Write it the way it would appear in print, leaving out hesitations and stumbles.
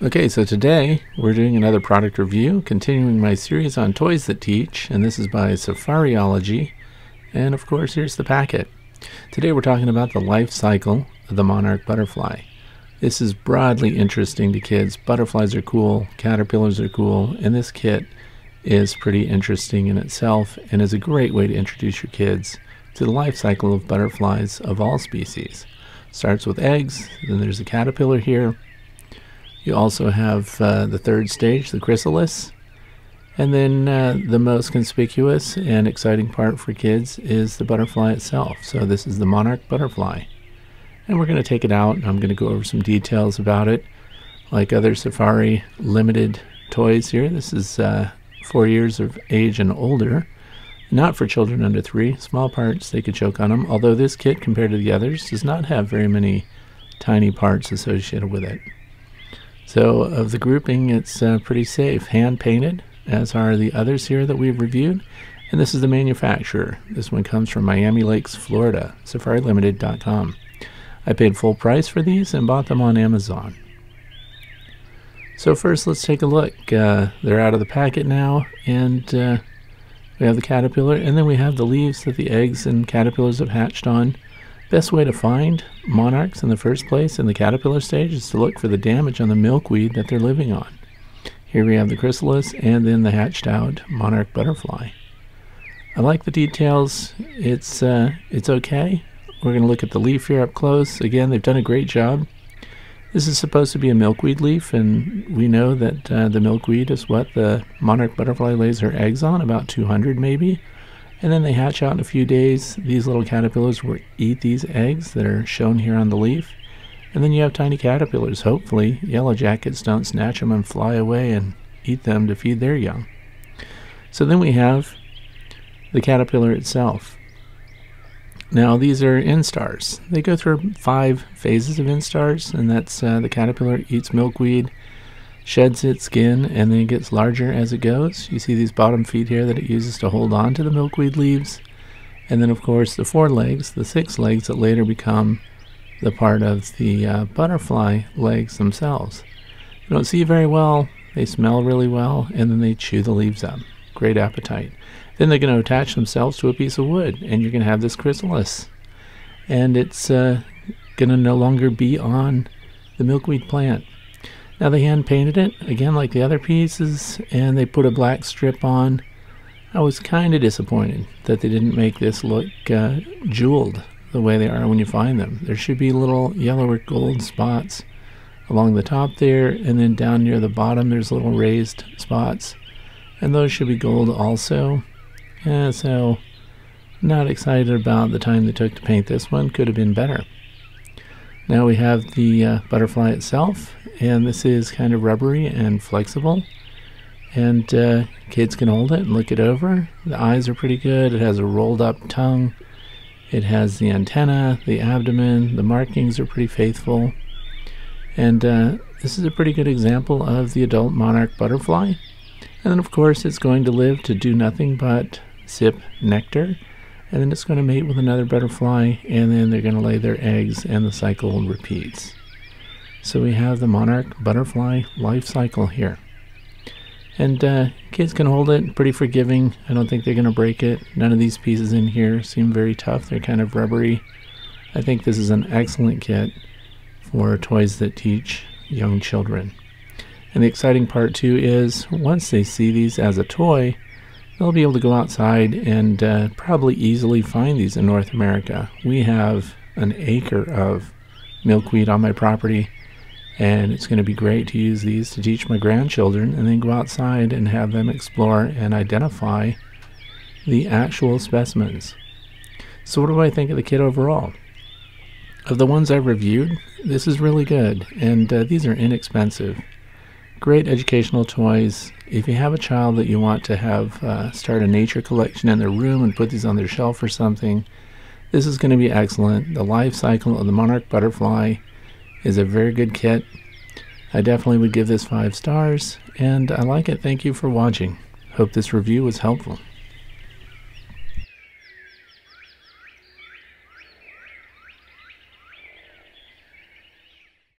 Okay, so today we're doing another product review, continuing my series on toys that teach, and this is by Safariology. And of course, here's the packet. Today we're talking about the life cycle of the monarch butterfly. This is broadly interesting to kids. Butterflies are cool, caterpillars are cool, and this kit is pretty interesting in itself and is a great way to introduce your kids to the life cycle of butterflies of all species. Starts with eggs, then there's a caterpillar here. You also have the third stage, the chrysalis. And then the most conspicuous and exciting part for kids is the butterfly itself. So this is the monarch butterfly. And we're going to take it out, and I'm going to go over some details about it. Like other Safari limited toys here, this is 4 years of age and older. Not for children under 3. Small parts, they could choke on them. Although this kit, compared to the others, does not have very many tiny parts associated with it. So of the grouping, it's pretty safe. Hand painted, as are the others here that we've reviewed. And this is the manufacturer. This one comes from Miami Lakes, Florida, safarilimited.com. I paid full price for these and bought them on Amazon. So first, let's take a look. They're out of the packet now, and we have the caterpillar, and then we have the leaves that the eggs and caterpillars have hatched on. Best way to find monarchs in the first place in the caterpillar stage is to look for the damage on the milkweed that they're living on. Here we have the chrysalis and then the hatched out monarch butterfly. I like the details. It's okay. We're going to look at the leaf here up close. Again, they've done a great job. This is supposed to be a milkweed leaf, and we know that the milkweed is what the monarch butterfly lays her eggs on, about 200 maybe. And then they hatch out in a few days. These little caterpillars will eat these eggs that are shown here on the leaf. And then you have tiny caterpillars. Hopefully, yellow jackets don't snatch them and fly away and eat them to feed their young. So then we have the caterpillar itself. Now, these are instars. They go through 5 phases of instars, and that's the caterpillar eats milkweed, sheds its skin, and then it gets larger as it goes. You see these bottom feet here that it uses to hold on to the milkweed leaves. And then, of course, the 4 legs, the 6 legs that later become the part of the butterfly legs themselves. They don't see very well, they smell really well, and then they chew the leaves up. Great appetite. Then they're going to attach themselves to a piece of wood, and you're going to have this chrysalis. And it's going to no longer be on the milkweed plant. Now they hand painted it, again like the other pieces, and they put a black strip on. I was kind of disappointed that they didn't make this look jeweled the way they are when you find them. There should be little yellow or gold spots along the top there, and then down near the bottom there's little raised spots. And those should be gold also. So not excited about the time they took to paint this one. Could have been better. Now we have the butterfly itself, and this is kind of rubbery and flexible, and kids can hold it and look it over. The eyes are pretty good. It has a rolled up tongue. It has the antenna, the abdomen. The markings are pretty faithful, and this is a pretty good example of the adult monarch butterfly. And then of course it's going to live to do nothing but sip nectar, and then it's going to mate with another butterfly, and then they're going to lay their eggs, and the cycle repeats. So we have the monarch butterfly life cycle here. And kids can hold it, pretty forgiving. I don't think they're going to break it. None of these pieces in here seem very tough. They're kind of rubbery. I think this is an excellent kit for toys that teach young children. And the exciting part too is once they see these as a toy, they'll be able to go outside and probably easily find these in North America. We have an acre of milkweed on my property, and it's going to be great to use these to teach my grandchildren and then go outside and have them explore and identify the actual specimens. So what do I think of the kit overall? Of the ones I've reviewed, this is really good, and these are inexpensive. Great educational toys. If you have a child that you want to have start a nature collection in their room and put these on their shelf or something, this is going to be excellent. The life cycle of the monarch butterfly is a very good kit. I definitely would give this 5 stars, and I like it. Thank you for watching. Hope this review was helpful.